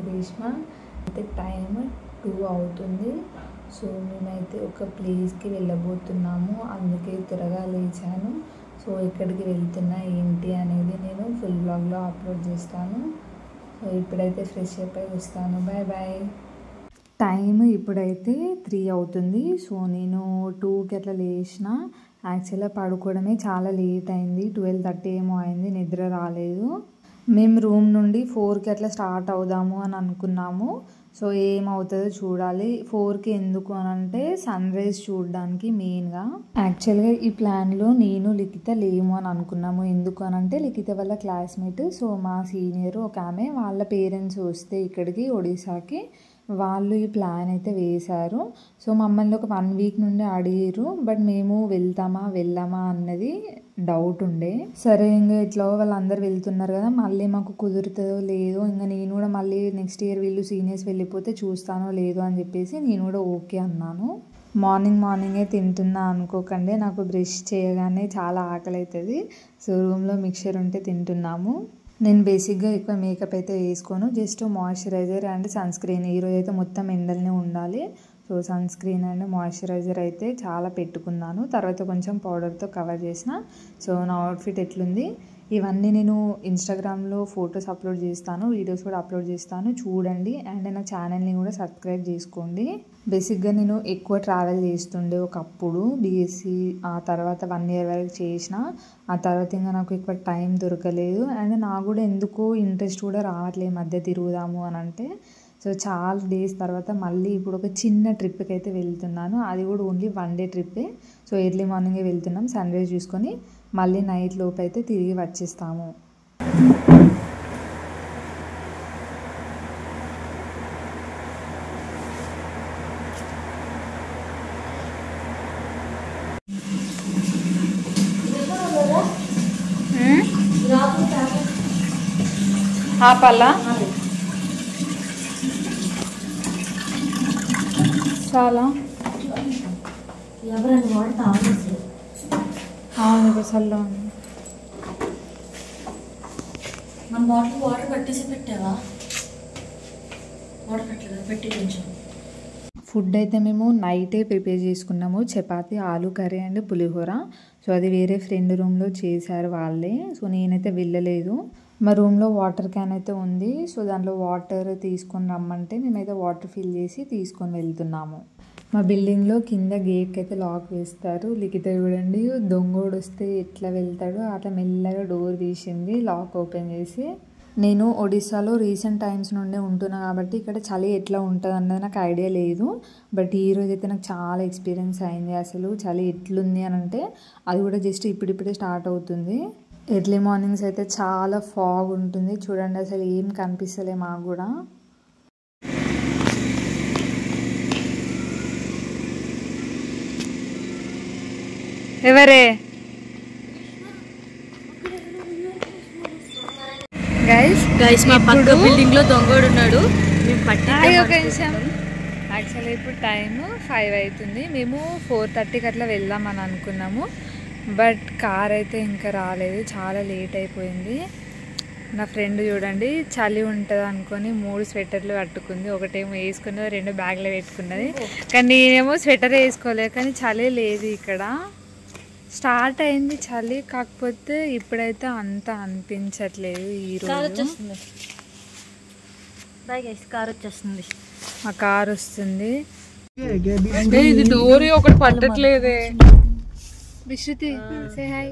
గ్రీష్మ. అయితే టైం 2 అవుతుంది. సో మేమైతే ఒక ప్లేస్కి వెళ్ళబోతున్నాము, అందుకే త్వరగా లేచాను. సో ఎక్కడికి వెళ్తున్నా ఏంటి అనేది నేను ఫుల్ వ్లాగ్లో అప్లోడ్ చేస్తాను. సో ఇప్పుడైతే ఫ్రెష్ అప్ అయి వస్తాను. Bye bye. టైం ఇప్పుడైతే 3 అవుతుంది. సో నేను 2కి అట్లా లేచిన. యాక్చువల్గా పడుకోవడమే చాలా లేట్ అయింది, 12:30 ఏమో అయింది, నిద్ర రాలేదు. మేము రూమ్ నుండి 4కి అట్లా స్టార్ట్ అవుదాము అని అనుకున్నాము. సో ఏమవుతుందో చూడాలి. 4కి ఎందుకు అని అంటే సన్ రైజ్ చూడడానికి మెయిన్గా. యాక్చువల్గా ఈ ప్లాన్లో నేను లిఖిత లేము అని అనుకున్నాము. ఎందుకు అని అంటే లిఖిత వాళ్ళ క్లాస్మేట్, సో మా సీనియర్ ఒక ఆమె, వాళ్ళ పేరెంట్స్ వస్తే ఇక్కడికి ఒడిశాకి వాళ్ళు ఈ ప్లాన్ అయితే వేశారు. సో మమ్మల్ని ఒక 1 వీక్ నుండి అడిగారు, బట్ మేము వెళ్ళామా అన్నది డౌట్ ఉండే. సరే ఇంకా ఇట్లా వాళ్ళందరూ వెళ్తున్నారు కదా, మళ్ళీ మాకు కుదురుతుందో లేదో, ఇంకా నేను కూడా మళ్ళీ నెక్స్ట్ ఇయర్ వీళ్ళు సీనియర్స్ వెళ్ళిపోతే చూస్తానో లేదో అని చెప్పేసి నేను కూడా ఓకే అన్నాను. మార్నింగే తింటున్నా అనుకోకండి, నాకు బ్రష్ చేయగానే చాలా ఆకలి అవుతుంది. సో రూమ్లో మిక్చర్ ఉంటే తింటున్నాము. నేను బేసిక్గా ఎక్కువ మేకప్ అయితే వేసుకోను, just moisturizer and sunscreen. ఈరోజు అయితే మొత్తం ఎండలనే ఉండాలి. So sunscreen and moisturizer అయితే చాలా పెట్టుకున్నాను, తర్వాత కొంచెం పౌడర్తో కవర్ చేసిన. సో నా అవుట్ఫిట్ ఎట్లుంది ఇవన్నీ నేను ఇన్స్టాగ్రామ్లో ఫొటోస్ అప్లోడ్ చేస్తాను, వీడియోస్ కూడా అప్లోడ్ చేస్తాను, చూడండి. అండ్ నా ఛానల్ని కూడా సబ్స్క్రైబ్ చేసుకోండి. బేసిక్గా నేను ఎక్కువ ట్రావెల్ చేస్తుండే ఒకప్పుడు, బీఎస్సీ ఆ తర్వాత 1 ఇయర్ వరకు చేసిన. ఆ తర్వాత ఇంకా నాకు ఎక్కువ టైం దొరకలేదు, అండ్ నాకు కూడా ఎందుకో ఇంట్రెస్ట్ కూడా రావట్లేదు మధ్య తిరుగుదాము అని అంటే. సో చాలా డేస్ తర్వాత మళ్ళీ ఇప్పుడు ఒక చిన్న ట్రిప్కి అయితే వెళ్తున్నాను, అది కూడా ఓన్లీ 1 డే ట్రిప్పే. సో ఎర్లీ మార్నింగే వెళ్తున్నాం, సన్ రైజ్ చూసుకొని మళ్ళీ నైట్ లోపు అయితే తిరిగి వచ్చేస్తాము. పల్లా చాలా చల్ల మన వాటర్ కట్టేసి పెట్టావా? వాటర్ కట్టలేదు, పెట్టి కొంచెం. ఫుడ్ అయితే మేము నైటే ప్రిపేర్ చేసుకున్నాము, చపాతి, ఆలు కర్రీ అండ్ పులిహోర. సో అది వేరే ఫ్రెండ్ రూమ్లో చేశారు వాళ్ళే. సో నేనైతే వెళ్ళలేదు. మా రూమ్లో వాటర్ క్యాన్ అయితే ఉంది, సో దాంట్లో వాటర్ తీసుకొని రమ్మంటే మేమైతే వాటర్ ఫిల్ చేసి తీసుకొని వెళ్తున్నాము. మా బిల్డింగ్లో కింద గేట్కి అయితే లాక్ వేస్తారు. లిఖిత చూడండి, దొంగోడు వస్తే ఎట్లా వెళ్తాడో అట్లా మెల్లగా డోర్ తీసింది లాక్ ఓపెన్ చేసి. నేను ఒడిశాలో రీసెంట్ టైమ్స్ నుండే ఉంటున్నా కాబట్టి ఇక్కడ చలి ఎట్లా ఉంటుంది అన్నది నాకు ఐడియా లేదు. బట్ ఈరోజు అయితే నాకు చాలా ఎక్స్పీరియన్స్ అయింది. అసలు చలి ఎట్లుంది అని అంటే అది కూడా జస్ట్ ఇప్పుడిప్పుడే స్టార్ట్ అవుతుంది. ఎర్లీ మార్నింగ్స్ అయితే చాలా ఫాగ్ ఉంటుంది చూడండి, అసలు ఏం కనిపిస్తలే మాకు కూడా. ఎవరే గైస్ మా పక్క బిల్డింగ్ లో దొంగోడు ఉన్నాడు. యాక్చువల్లీ ఇప్పుడు టైం 5 అవుతుంది. మేము 4:30కి అట్లా వెళ్దామని అనుకున్నాము, బట్ కార్ అయితే ఇంకా రాలేదు, చాలా లేట్ అయిపోయింది. నా ఫ్రెండ్ చూడండి, చలి ఉంటుంది అనుకొని 3 స్వెటర్లు కట్టుకుంది, ఒకటేమో వేసుకున్నది, 2 బ్యాగ్లో పెట్టుకున్నది. కానీ నేనేమో స్వెటర్ వేసుకోలేదు, కానీ చలి లేదు ఇక్కడ. స్టార్ట్ అయింది చలి, కాకపోతే ఇప్పుడైతే అంత అనిపించట్లేదు. ఈరోజు కార్ వచ్చేస్తుంది, మా కార్ వస్తుంది. ఇది డోర్ ఒకటి పట్టట్లేదే. Vishruti say hi.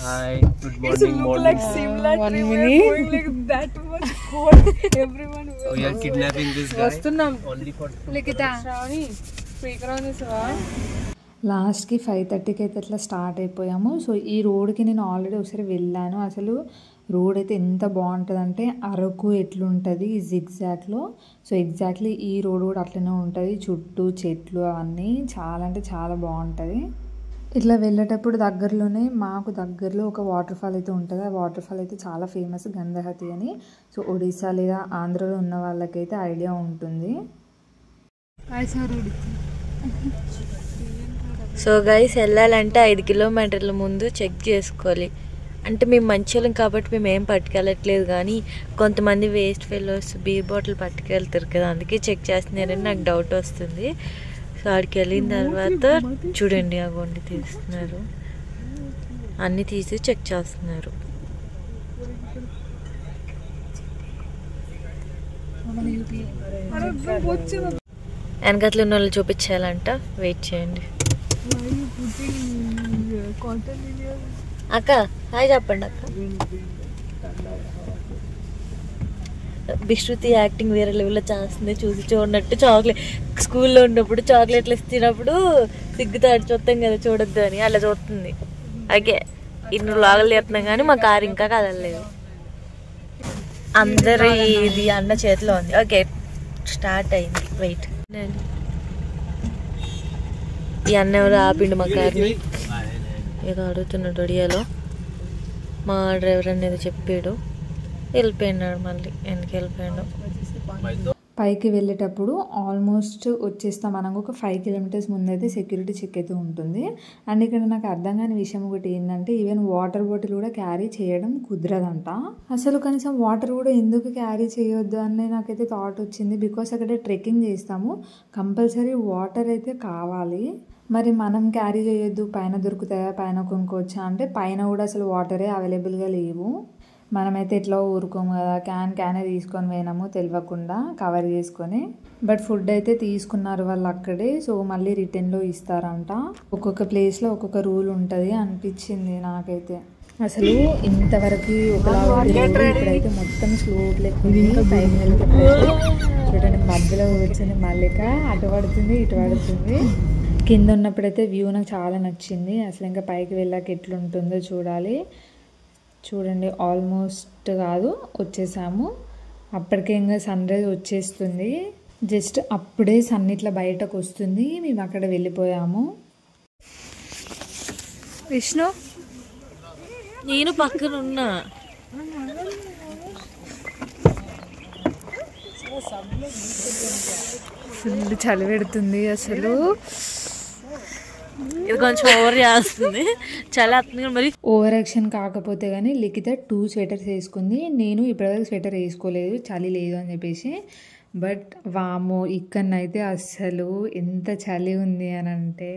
Hi, good morning. Like similar 1 minute. Going like that much cold. Everyone will. We are kidnapping this guy. Only for Likhita Speaker on this one. లాస్ట్కి 5:30కి అయితే అట్లా స్టార్ట్ అయిపోయాము. సో ఈ రోడ్కి నేను ఆల్రెడీ ఒకసారి వెళ్ళాను. అసలు రోడ్ అయితే ఎంత బాగుంటుంది అంటే అరకు ఎట్లుంటుంది జిగ్జాగ్లో, సో ఎగ్జాక్ట్లీ ఈ రోడ్ కూడా అట్లనే ఉంటుంది, చుట్టూ చెట్లు అవన్నీ చాలా అంటే చాలా బాగుంటుంది. ఇట్లా వెళ్ళేటప్పుడు దగ్గరలోనే మాకు దగ్గరలో ఒక వాటర్ ఫాల్ అయితే ఉంటుంది. ఆ వాటర్ ఫాల్ అయితే చాలా ఫేమస్, గంధహతి అని. సో ఒడిశా లేదా ఆంధ్రలో ఉన్న వాళ్ళకైతే ఐడియా ఉంటుంది. సో గైస్ వెళ్ళాలంటే 5 కిలోమీటర్ల ముందు చెక్ చేసుకోవాలి. అంటే మేము మంచోళ్ళం కాబట్టి మేము ఏం పట్టుకెళ్ళట్లేదు, కానీ కొంతమంది వేస్ట్ ఫెలోస్ బీర్ బాటిల్ పట్టుకెళ్తారు కదా, అందుకే చెక్ చేస్తున్నారని నాకు డౌట్ వస్తుంది. సో ఆడికి వెళ్ళిన తర్వాత చూడండి అగోండి తీస్తున్నారు, అన్నీ తీసి చెక్ చేస్తున్నారు. వెనకట్లు ఉన్న వాళ్ళు చూపించాలంట, వెయిట్ చేయండి. అక్క హాయ్ చెప్పండి అక్క. విశ్రుతి యాక్టింగ్ వేరే లెవెల్లో చేస్తుంది, చూసి చూడనట్టు. చాక్లెట్ స్కూల్లో ఉన్నప్పుడు చాక్లెట్లు ఇస్తున్నప్పుడు సిగ్గుతాడు చూస్తాం కదా చూడొద్దు అని, అలా చూస్తుంది. అగే ఇన్ని లాగలు చేస్తున్నాం కానీ మా కారు ఇంకా కదలలేదు. అందరి ఇది అన్న చేతిలో ఉంది. ఓకే స్టార్ట్ అయింది, వెయిట్. ఈ అన్న ఎవరు ఆపిండు మా కార్ని, ఏదో అడుగుతున్నాడు ఒడియాలో. మా డ్రైవర్ అనేది చెప్పాడు, వెళ్ళిపోయినాడు. మళ్ళీ ఎందుకు వెళ్ళిపోయాడు? పైకి వెళ్ళేటప్పుడు ఆల్మోస్ట్ వచ్చేస్తాం. మనకు ఒక 5 కిలోమీటర్స్ ముందైతే సెక్యూరిటీ చెక్ అయితే ఉంటుంది. అండ్ ఇక్కడ నాకు అర్థం కాని విషయం ఒకటి ఏంటంటే, ఈవెన్ వాటర్ బాటిల్ కూడా క్యారీ చేయడం కుదరదంట. అసలు కనీసం వాటర్ కూడా ఎందుకు క్యారీ చేయొద్దు అని నాకైతే థాట్ వచ్చింది. బికాస్ అక్కడ ట్రెక్కింగ్ చేస్తాము, కంపల్సరీ వాటర్ అయితే కావాలి. మరి మనం క్యారీ చేయొద్దు, పైన దొరుకుతాయా, పైన కొనుక్కోవచ్చా అంటే పైన కూడా అసలు వాటరే అవైలబుల్గా లేవు. మనమైతే ఎట్లా ఊరుకోము కదా, క్యానే తీసుకొని పోయినాము తెలియకుండా కవర్ చేసుకొని. బట్ ఫుడ్ అయితే తీసుకున్నారు వాళ్ళు అక్కడే, సో మళ్ళీ రిటర్న్లో ఇస్తారంట. ఒక్కొక్క ప్లేస్లో ఒక్కొక్క రూల్ ఉంటుంది అనిపించింది నాకైతే. అసలు ఇంతవరకు ఒకలా ఇప్పుడైతే మొత్తం స్లోప్ లెక్క టైం వెళ్తుంది. చూడండి మధ్యలో వచ్చింది మల్లిక, అటు పడుతుంది ఇటు పడుతుంది. కింద ఉన్నప్పుడైతే వ్యూ నాకు చాలా నచ్చింది. అసలు ఇంకా పైకి వెళ్ళాక ఎట్లుంటుందో చూడాలి. చూడండి ఆల్మోస్ట్ కాదు వచ్చేసాము. అప్పటికే ఇంకా సన్ రైజ్ వచ్చేస్తుంది. జస్ట్ అప్పుడే సన్ ఇట్లా బయటకు వస్తుంది, మేము అక్కడ వెళ్ళిపోయాము. విష్ణు నేను పక్కన ఉన్నా. ఫుల్ చలి పెడుతుంది అసలు. ఇది కొంచెం ఓవర్ చేస్తుంది, చాలా మరి ఓవర్ యాక్షన్ కాకపోతే కానీ లిఖిత 2 స్వెటర్స్ వేసుకుంది. నేను ఇప్పటివరకు స్వెటర్ వేసుకోలేదు, చలి లేదు అని చెప్పేసి. బట్ వామో ఇక్కడనైతే అస్సలు ఎంత చలి ఉంది అని అంటే,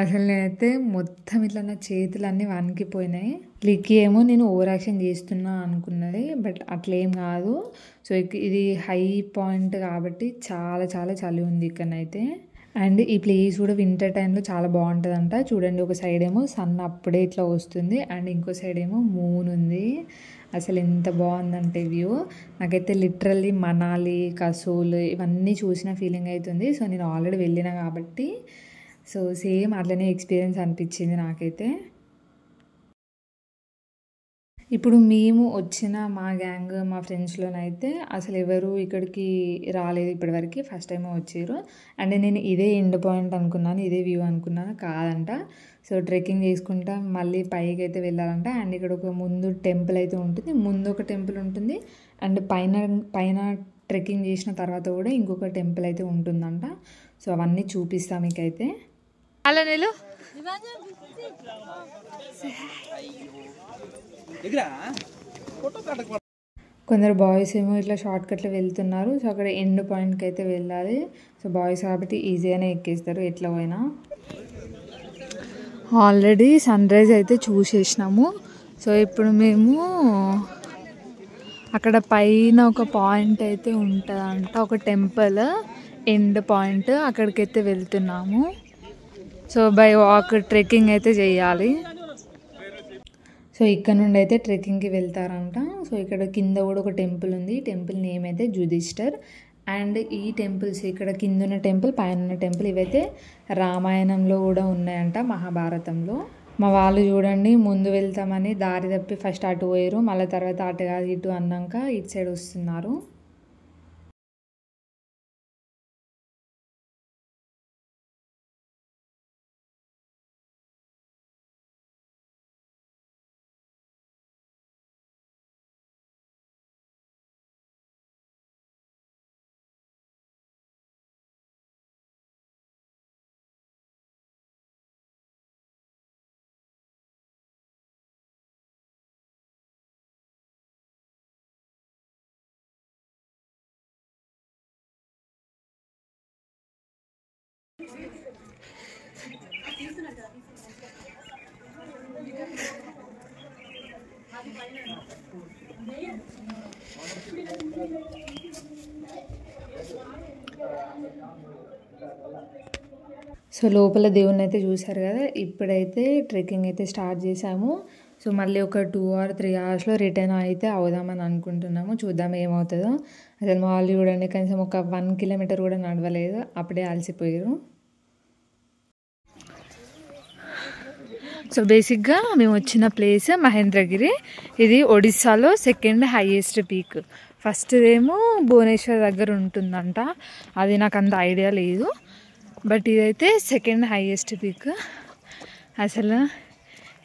అసలు నేనైతే మొత్తం ఇట్లా నా చేతులన్నీ వణికిపోయినాయి. లిక్కి ఏమో నేను ఓవర్ యాక్షన్ చేస్తున్నా అనుకున్నది, బట్ అట్లేం కాదు. సో ఇది హై పాయింట్ కాబట్టి చాలా చాలా చలి ఉంది ఇక్కడనైతే. అండ్ ఈ ప్లేస్ కూడా వింటర్ టైంలో చాలా బాగుంటుందంట. చూడండి ఒక సైడ్ ఏమో సన్ అప్పుడే ఇట్లా వస్తుంది, అండ్ ఇంకో సైడ్ ఏమో మూన్ ఉంది. అసలు ఎంత బాగుందంటే వ్యూ. నాకైతే లిటరల్లీ మనాలి, కసోల్ ఇవన్నీ చూసిన ఫీలింగ్ అవుతుంది. సో నేను ఆల్రెడీ వెళ్ళిన కాబట్టి సో సేమ్ అట్లనే ఎక్స్పీరియన్స్ అనిపించింది నాకైతే. ఇప్పుడు మేము వచ్చిన మా గ్యాంగ్ మా ఫ్రెండ్స్లోనైతే అసలు ఎవరు ఇక్కడికి రాలేదు ఇప్పటివరకు, ఫస్ట్ టైం వచ్చారు. అండ్ నేను ఇదే ఎండ్ పాయింట్ అనుకున్నాను, ఇదే వ్యూ అనుకున్నాను, కాదంట. సో ట్రెక్కింగ్ చేసుకుంటా మళ్ళీ పైకి అయితే వెళ్ళాలంట. అండ్ ఇక్కడ ఒక ముందు టెంపుల్ అయితే ఉంటుంది, ముందు ఒక టెంపుల్ ఉంటుంది, అండ్ పైన ట్రెక్కింగ్ చేసిన తర్వాత కూడా ఇంకొక టెంపుల్ అయితే ఉంటుందంట. సో అవన్నీ చూపిస్తాం మీకైతే. అలా నేను కొందరు బాయ్స్ ఏమో ఇట్లా షార్ట్ కట్లో వెళ్తున్నారు. సో అక్కడ ఎండ్ పాయింట్కి అయితే వెళ్ళాలి. సో బాయ్స్ కాబట్టి ఈజీగానే ఎక్కేస్తారు ఎట్లా పోయినా. ఆల్రెడీ సన్ రైజ్ అయితే చూసేసినాము. సో ఇప్పుడు మేము అక్కడ పైన ఒక పాయింట్ అయితే ఉంటుందంట, ఒక టెంపుల్ ఎండ్ పాయింట్, అక్కడికైతే వెళ్తున్నాము. సో బై వాక్ ట్రెక్కింగ్ అయితే చేయాలి. సో ఇక్కడ నుండి అయితే ట్రెక్కింగ్కి వెళ్తారంట. సో ఇక్కడ కింద కూడా ఒక టెంపుల్ ఉంది, టెంపుల్ నేమ్ అయితే జుదిష్టర్. అండ్ ఈ టెంపుల్స్ ఇక్కడ కింద ఉన్న టెంపుల్, పైన ఉన్న టెంపుల్ ఇవైతే రామాయణంలో కూడా ఉన్నాయంట, మహాభారతంలో. మా వాళ్ళు చూడండి ముందు వెళ్తామని దారి తప్పి ఫస్ట్ అటు పోయారు, మళ్ళీ తర్వాత అటు కాదు ఇటు అన్నాక ఇటు సైడ్ వస్తున్నారు. సో లోపల దేవుని అయితే చూసారు కదా. ఇప్పుడైతే ట్రెక్కింగ్ అయితే స్టార్ట్ చేసాము. సో మళ్ళీ ఒక 2 or 3 hours రిటర్న్ అయితే అవుదామని అనుకుంటున్నాము. చూద్దాం ఏమవుతుందో. అసలు మా వాళ్ళు చూడండి కనీసం ఒక 1 kilometer కూడా నడవలేదు, అప్పుడే అలసిపోయారు. సో బేసిక్గా మేము వచ్చిన ప్లేస్ మహేంద్రగిరి. ఇది ఒడిస్సాలో 2nd highest పీక్. ఫస్ట్ ఏమో భువనేశ్వర్ దగ్గర ఉంటుందంట, అది నాకు అంత ఐడియా లేదు. బట్ ఇదైతే 2nd highest పీక్. అసలు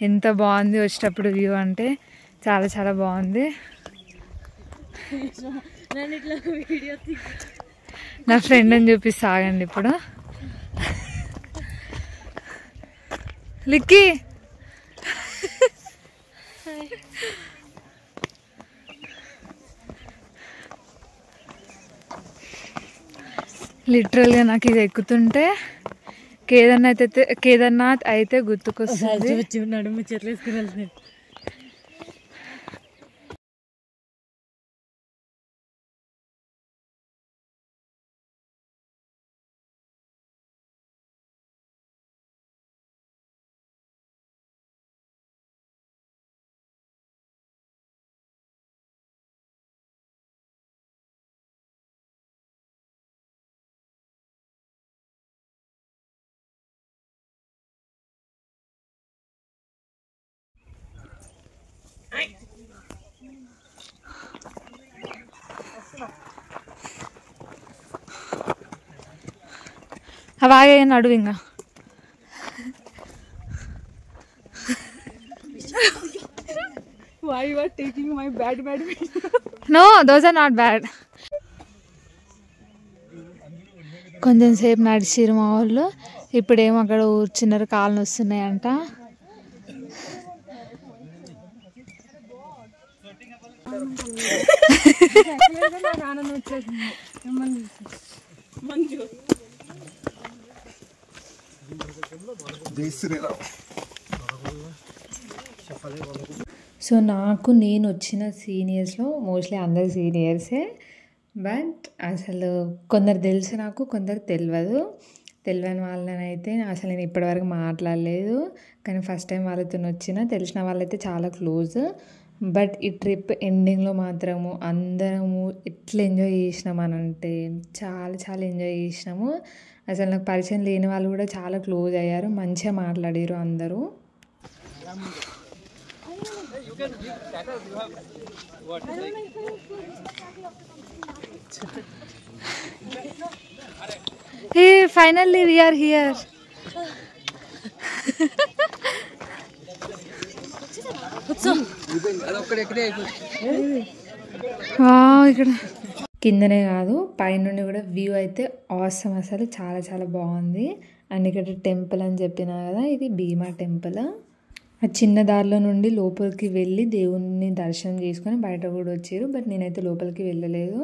ఎంత బాగుంది వచ్చేటప్పుడు వ్యూ అంటే, చాలా చాలా బాగుంది. నా ఫ్రెండ్ అని చూపిస్తా ఆగండి ఇప్పుడు. లిక్కీ లిటరల్గా నాకు ఇది ఎక్కుతుంటే కేదార్నాథ్ అయితే గుర్తుకొస్తుంది. నడుము చెట్లు వేసుకుని వెళ్తున్నాయి. అలాగే నడువు ఇంకా. Why you are taking my bad videos? No, those are not bad. కొంచెం సేపు నడిచిరు మా వాళ్ళు. ఇప్పుడేమో అక్కడ కూర్చున్నారు, కాళ్ళు వస్తున్నాయంట. సో నేను వచ్చిన సీనియర్స్లో మోస్ట్లీ అందరు సీనియర్సే. బట్ అసలు కొందరు తెలుసు నాకు, కొందరు తెలియని వాళ్ళనైతే అసలు నేను ఇప్పటివరకు మాట్లాడలేదు. కానీ ఫస్ట్ టైం వాళ్ళతో వచ్చిన, తెలిసిన వాళ్ళైతే చాలా క్లోజ్. బట్ ఈ ట్రిప్ ఎండింగ్లో మాత్రము అందరము ఎట్లా ఎంజాయ్ చేసినామనంటే చాలా చాలా ఎంజాయ్ చేసినాము. అసలు నాకు పరిచయం లేని వాళ్ళు కూడా చాలా క్లోజ్ అయ్యారు, మంచిగా మాట్లాడారు అందరూ. Hey, finally we are here. ఇక్కడ కిందనే కాదు పైనుండి కూడా వ్యూ అయితే ఆసమ్, అసలు చాలా చాలా బాగుంది. అండ్ ఇక్కడ టెంపుల్ అని చెప్పినా కదా, ఇది భీమా టెంపుల్. ఆ చిన్న దారిలో నుండి లోపలికి వెళ్ళి దేవుణ్ణి దర్శనం చేసుకొని బయట కూడా వచ్చారు. బట్ నేనైతే లోపలికి వెళ్ళలేదు.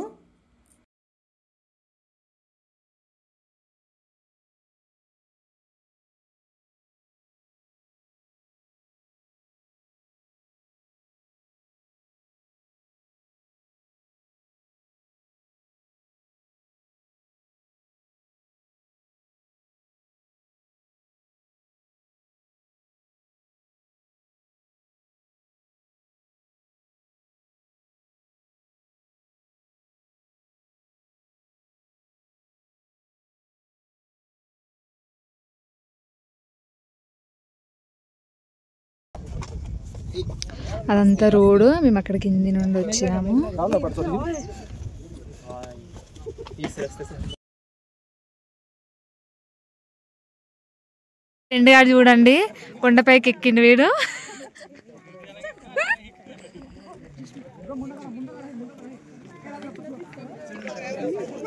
అదంతా రోడ్డు, మేము అక్కడ కింది నుండి వచ్చాము. ఫ్రెండ్ గారు చూడండి కొండపైకి ఎక్కిండు వీడు.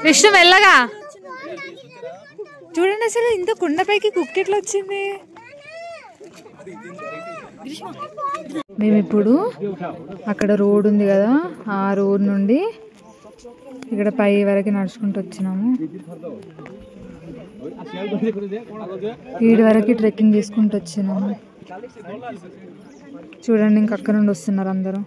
విష్ణు మెల్లగా చూడండి, అసలు ఇంత కొండపైకి కుక్క ఎట్లా వచ్చింది. మేము ఇప్పుడు అక్కడ రోడ్ ఉంది కదా, ఆ రోడ్ నుండి ఇక్కడ పై వరకు నడుచుకుంటూ వచ్చినాము. ఈడి వరకు ట్రెక్కింగ్ చేసుకుంటూ వచ్చినాము. చూడండి ఇంక అక్కడ నుండి వస్తున్నారు అందరూ.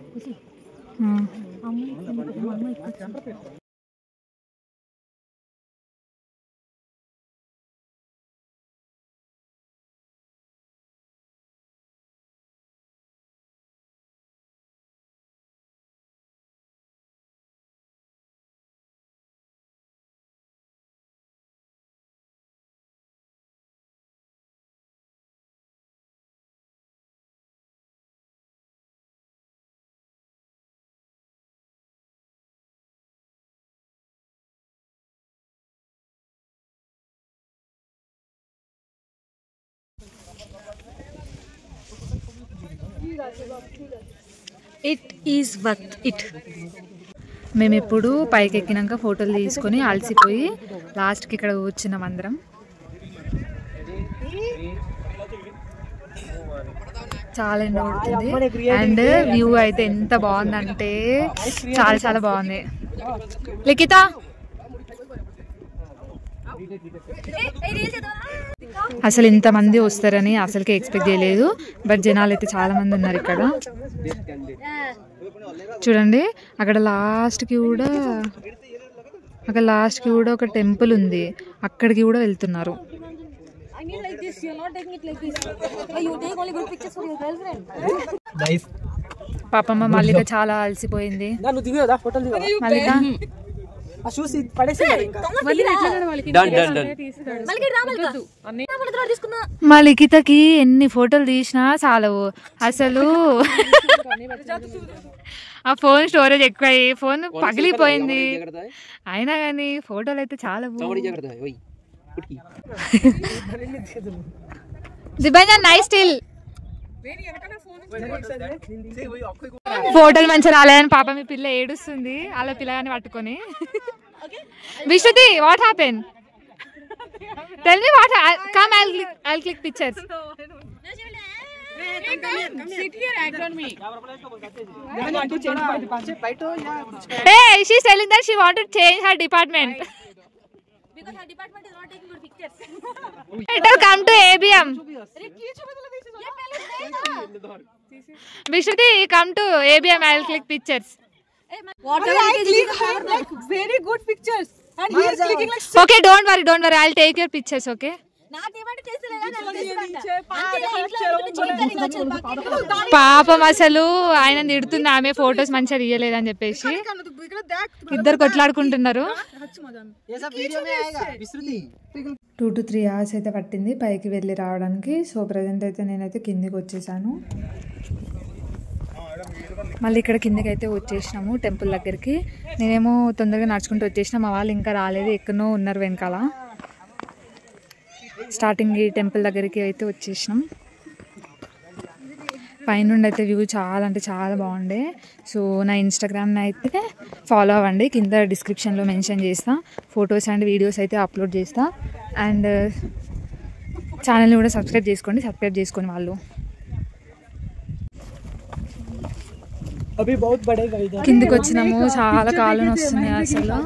It is worth it. మేము ఇప్పుడు పైకి ఎక్కినాక ఫోటోలు తీసుకొని అలసిపోయి లాస్ట్కి ఇక్కడ కూర్చున్నాం అందరం. చాలా ఎండ పడుతుంది అండ్ వ్యూ అయితే ఎంత బాగుందంటే చాలా చాలా బాగుంది. లిఖిత అసలు ఇంతమంది వస్తారని అసలుకే ఎక్స్పెక్ట్ చేయలేదు. బట్ జనాలు అయితే చాలా మంది ఉన్నారు ఇక్కడ. చూడండి అక్కడ లాస్ట్కి కూడా ఒక టెంపుల్ ఉంది, అక్కడికి కూడా వెళ్తున్నారు. పాపమ్మ మల్లిక చాలా అలసిపోయింది. మల్లిక మల్లికితకి ఎన్ని ఫోటోలు తీసినా చాలవు అసలు. ఆ ఫోన్ స్టోరేజ్ ఎక్కువ, ఫోన్ పగిలిపోయింది. అయినా కానీ ఫోటోలు అయితే చాలా నైస్ స్టిల్. ఫోటోలు మంచిగా రాలేదని పాప మీ పిల్ల ఏడుస్తుంది అలా పిల్లగాని పట్టుకొని. Vishruti what happen? Tell me what. Come I'll click pictures. Hey, she's telling that she want to change her department. Because her department is not taking good pictures. Better come to ABM. Vishruti, come to ABM. I'll click pictures. Whatever I click her like very good pictures and he is clicking like. Okay, don't worry. I'll take your pictures. Okay. పాపం అసలు ఆయన తిడుతుంది ఆమె photos మంచిగా తీయలేదని చెప్పేసి. ఇద్దరు కొట్లాడుకుంటున్నారు. 2 to 3 hours అయితే పట్టింది పైకి వెళ్ళి రావడానికి. సో ప్రజెంట్ అయితే నేనైతే కిందికి వచ్చేసాను. మళ్ళీ ఇక్కడ కిందకి అయితే వచ్చేసినాము టెంపుల్ దగ్గరికి. నేనేమో తొందరగా నడుచుకుంటూ వచ్చేసిన, మా వాళ్ళు ఇంకా రాలేదు, ఎక్కడో ఉన్నారు వెనకాల. స్టార్టింగ్ ఈ టెంపుల్ దగ్గరికి అయితే వచ్చేసినాం. పైనుండి అయితే వ్యూ చాలా అంటే చాలా బాగుండే. సో నా ఇన్స్టాగ్రామ్ని అయితే ఫాలో అవ్వండి, కింద డిస్క్రిప్షన్లో మెన్షన్ చేస్తా. ఫొటోస్ అండ్ వీడియోస్ అయితే అప్లోడ్ చేస్తా. అండ్ ఛానల్ని కూడా సబ్స్క్రైబ్ చేసుకోండి వాళ్ళు. కిందికి వచ్చినాము, చాలా కాలం వస్తుంది అసలు.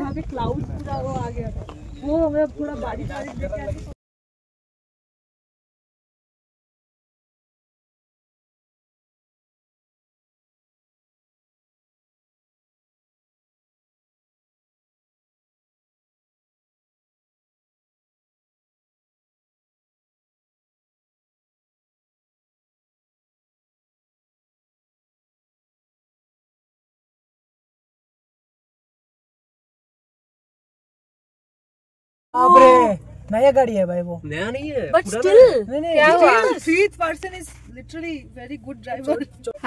नया गाड़ी है भाई, वो नया नहीं है बट स्टिल क्या हुआ? Fifth person is literally very good driver.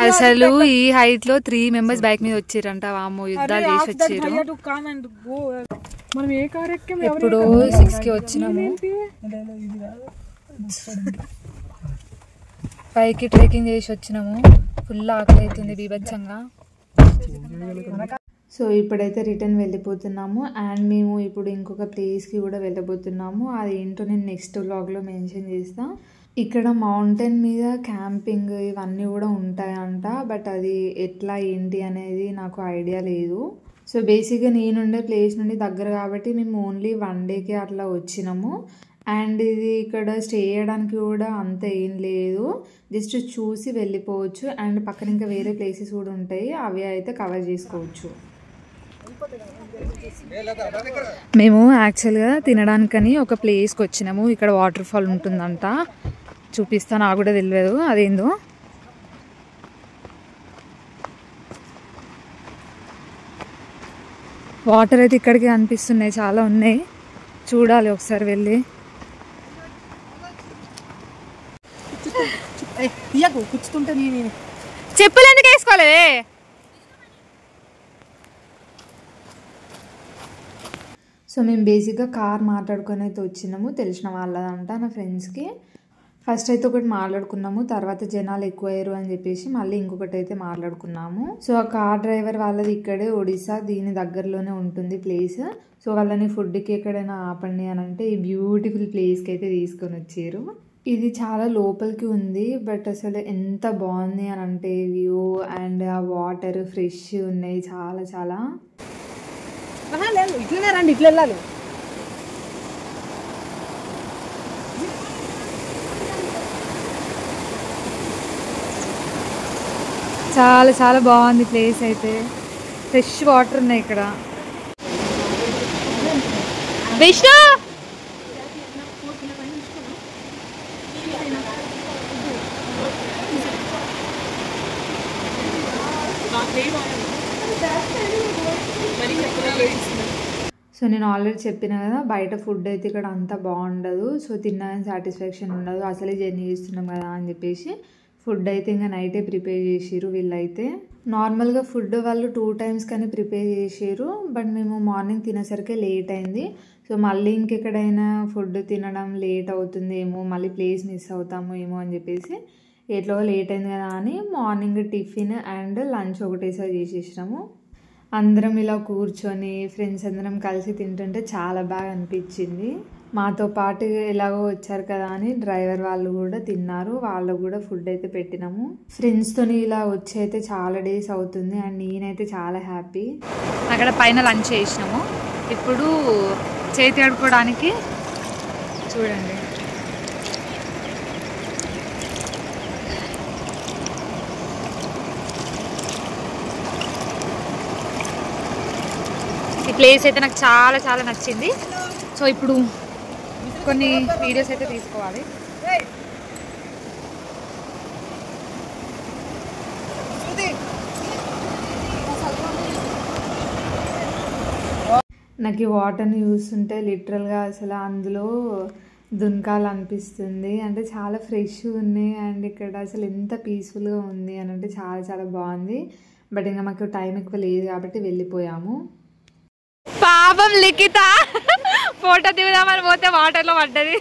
అసలు ఈ హైట్ లో 3 members బైక్ మీద వచ్చిరంట. వామ్మో యుద్ధాలు చేసి వచ్చిర్రు. మనం ఏ కార్ ఎక్కాం? ఇప్పుడు 6 కి వచ్చినాము. పైకి ట్రెక్కింగ్ చేసి వచ్చినాము. ఫుల్ ఆకలి అవుతుంది బీభత్సంగా. సో ఇప్పుడైతే రిటర్న్ వెళ్ళిపోతున్నాము. అండ్ మేము ఇప్పుడు ఇంకొక ప్లేస్కి కూడా వెళ్ళబోతున్నాము. అది ఏంటో నేను నెక్స్ట్ వ్లాగ్లో మెన్షన్ చేస్తాను. ఇక్కడ మౌంటైన్ మీద క్యాంపింగ్ ఇవన్నీ కూడా ఉంటాయంట. బట్ అది ఎట్లా ఏంటి అనేది నాకు ఐడియా లేదు. సో బేసిక్గా నేనుండే ప్లేస్ నుండి దగ్గర కాబట్టి మేము ఓన్లీ 1 డేకి అట్లా వచ్చినాము. అండ్ ఇది ఇక్కడ స్టే చేయడానికి కూడా అంత ఏం లేదు, జస్ట్ చూసి వెళ్ళిపోవచ్చు. అండ్ పక్కన ఇంకా వేరే ప్లేసెస్ కూడా ఉంటాయి, అవి అయితే కవర్ చేసుకోవచ్చు. మేము యాక్చువల్గా తినడానికని ఒక ప్లేస్కి వచ్చినాము. ఇక్కడ వాటర్ ఫాల్ ఉంటుందంట, చూపిస్తాను. నాకు కూడా తెలియదు అదేందో. వాటర్ అయితే ఇక్కడికి కనిపిస్తున్నాయి, చాలా ఉన్నాయి, చూడాలి ఒకసారి వెళ్ళి. చెప్పులు ఎందుకు వేసుకోలేదే? సో మేము బేసిక్గా కార్ మాట్లాడుకొని అయితే వచ్చినాము. తెలిసిన వాళ్ళదంట నా ఫ్రెండ్స్కి. ఫస్ట్ అయితే ఒకటి మాట్లాడుకున్నాము, తర్వాత జనాలు ఎక్కువయ్యారు అని చెప్పేసి మళ్ళీ ఇంకొకటి అయితే మాట్లాడుకున్నాము. సో ఆ కార్ డ్రైవర్ వాళ్ళది ఇక్కడే ఒడిశా, దీని దగ్గరలోనే ఉంటుంది ప్లేస్. సో వాళ్ళని ఫుడ్కి ఎక్కడైనా ఆపండి అని అంటే ఈ బ్యూటిఫుల్ ప్లేస్కి అయితే తీసుకొని వచ్చారు. ఇది చాలా లోపలికి ఉంది, బట్ అసలు ఎంత బాగుంది అని అంటే వ్యూ అండ్ ఆ వాటర్ ఫ్రెష్ ఉన్నాయి చాలా చాలా. ఇట్లనే రండి, ఇట్లా వెళ్ళాలి. చాలా చాలా బాగుంది ప్లేస్ అయితే. ఫ్రెష్ వాటర్ ఉన్నాయి ఇక్కడ. విష్ణు సో నేను ఆల్రెడీ చెప్పిన కదా, బయట ఫుడ్ అయితే ఇక్కడ అంత బాగుండదు. సో తిన్నాను సాటిస్ఫాక్షన్ ఉండదు, అసలే జర్నీ చేస్తున్నాం కదా అని చెప్పేసి ఫుడ్ అయితే ఇంకా నైటే ప్రిపేర్ చేసిర్రు వీళ్ళైతే. నార్మల్గా ఫుడ్ వాళ్ళు 2 times కానీ ప్రిపేర్ చేసారు, బట్ మేము మార్నింగ్ తినేసరికి లేట్ అయింది. సో మళ్ళీ ఇంకెక్కడైనా ఫుడ్ తినడం లేట్ అవుతుందేమో, మళ్ళీ ప్లేస్ మిస్ అవుతాము ఏమో అని చెప్పేసి ఎట్లో లేట్ అయింది కదా అని మార్నింగ్ టిఫిన్ అండ్ లంచ్ ఒకటేసారి చేసేసినాము. అందరం ఇలా కూర్చొని ఫ్రెండ్స్ అందరం కలిసి తింటుంటే చాలా బాగా అనిపించింది. మాతో పాటు ఎలాగో వచ్చారు కదా అని డ్రైవర్ వాళ్ళు కూడా తిన్నారు, వాళ్ళకు కూడా ఫుడ్ అయితే పెట్టినాము. ఫ్రెండ్స్తోని ఇలా వచ్చి అయితే చాలా డేస్ అవుతుంది అండ్ నేనైతే చాలా హ్యాపీ. అక్కడ పైన లంచ్ చేసినాము, ఇప్పుడు చేతి కడుక్కోవడానికి చూడండి. ఈ ప్లేస్ అయితే నాకు చాలా చాలా నచ్చింది. సో ఇప్పుడు కొన్ని వీడియోస్ అయితే తీసుకోవాలి. నాకు ఈ వాటర్ని చూస్తుంటే లిటరల్గా అసలు అందులో దునకాలనిపిస్తుంది. అంటే చాలా ఫ్రెష్ ఉన్నాయి అండ్ ఇక్కడ అసలు ఎంత పీస్ఫుల్గా ఉంది అని అంటే చాలా చాలా బాగుంది. బట్ ఇంకా మాకు టైం ఎక్కువ లేదు కాబట్టి వెళ్ళిపోయాము. పాపం లిఖిత ఫోటో దిగుదామని పోతే వాటర్లో పడ్డది.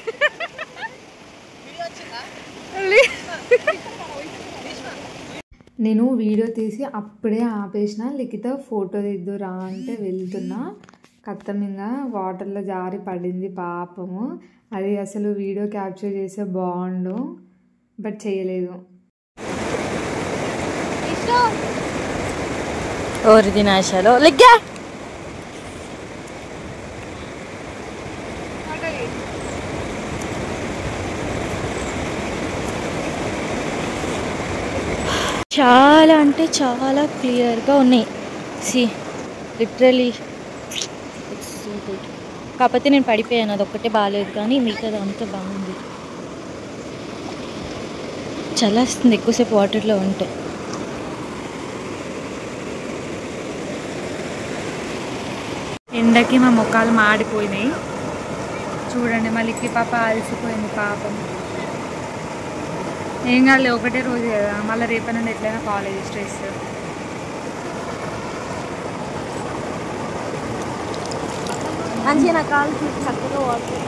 నేను వీడియో తీసి అప్పుడే ఆపేసిన, లిఖిత ఫోటో దిద్దురా అంటే వెళ్తున్నా, కత్తమింగా వాటర్లో జారి పడింది పాపము. అది అసలు వీడియో క్యాప్చర్ చేస్తే బాగుండు, బట్ చేయలేదు. నాశాలో లెగ్గా చాలా అంటే చాలా క్లియర్గా ఉన్నాయి. See literally it's so good. కాకపోతే నేను పడిపోయాను, అదొక్కటే బాగాలేదు, కానీ మిగతాది అంతా బాగుంది. చల్లేస్తుంది ఎక్కువసేపు వాటర్లో ఉంటే. ఎండకి మా ముఖాలు మాడిపోయినాయి చూడండి. మళ్ళీ పాప అలసిపోయింది పాపం. ఏం కాదు, ఒకటే రోజు కదా, మళ్ళీ రేపటి నుండి ఎట్లయినా కాలేజ్ స్ట్రెస్. అంజీ నా కాలు చూసి చక్కగా వాటర్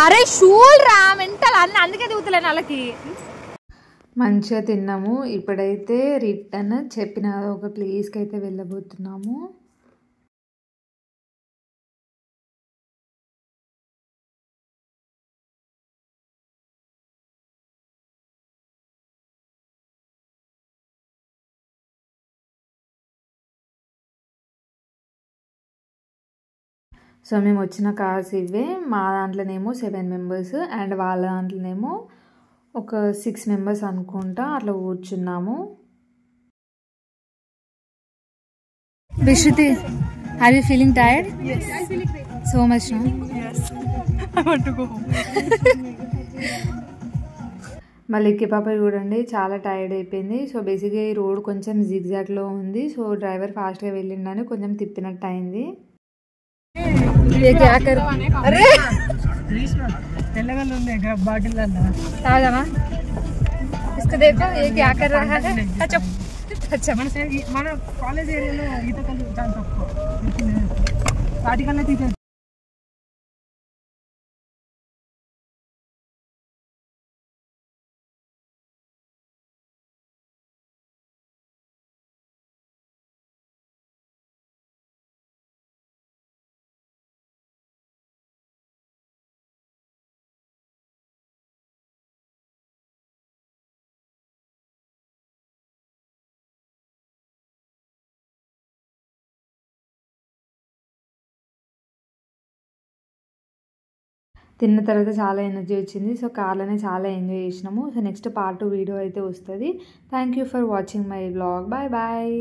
అరే షూల్ రా మెంటల్ అన్న, అందుకే దిగుతలేను వాళ్ళకి. మంచిగా తిన్నాము. ఇప్పుడైతే రిటర్న్ చెప్పిన ఒక ప్లేస్కి అయితే వెళ్ళబోతున్నాము. సో మేము వచ్చిన కార్స్ ఇవే. మా దాంట్లోనేమో 7 members అండ్ వాళ్ళ దాంట్లోనేమో ఒక 6 మెంబర్స్ అనుకుంటా అట్లా కూర్చున్నాము. Vishruti, are you feeling tired? Yes. So much, no? Yes. I want to go home. మళ్ళీ పాప చూడండి చాలా టైర్డ్ అయిపోయింది. సో బేసిక్గా ఈ రోడ్ కొంచెం జిగ్జాగ్లో ఉంది. సో డ్రైవర్ ఫాస్ట్గా వెళ్ళిండని కొంచెం తిప్పినట్టు అయింది. అరే తెల్లగల్లు ఉంది బాటిల్ తాగమా इसको देखो ये क्या कर रहा है. अच्छा మన కాలేజ్ ఏరియాలో ఈత కళ్ళు చాలా తక్కువ వాటికన్నా తీసే తిన్న తర్వాత చాలా ఎనర్జీ వచ్చింది. సో కార్లోనే చాలా ఎంజాయ్ చేసినాము. సో నెక్స్ట్ పార్ట్ 2 వీడియో అయితే వస్తుంది. Thank you for watching my vlog. Bye bye.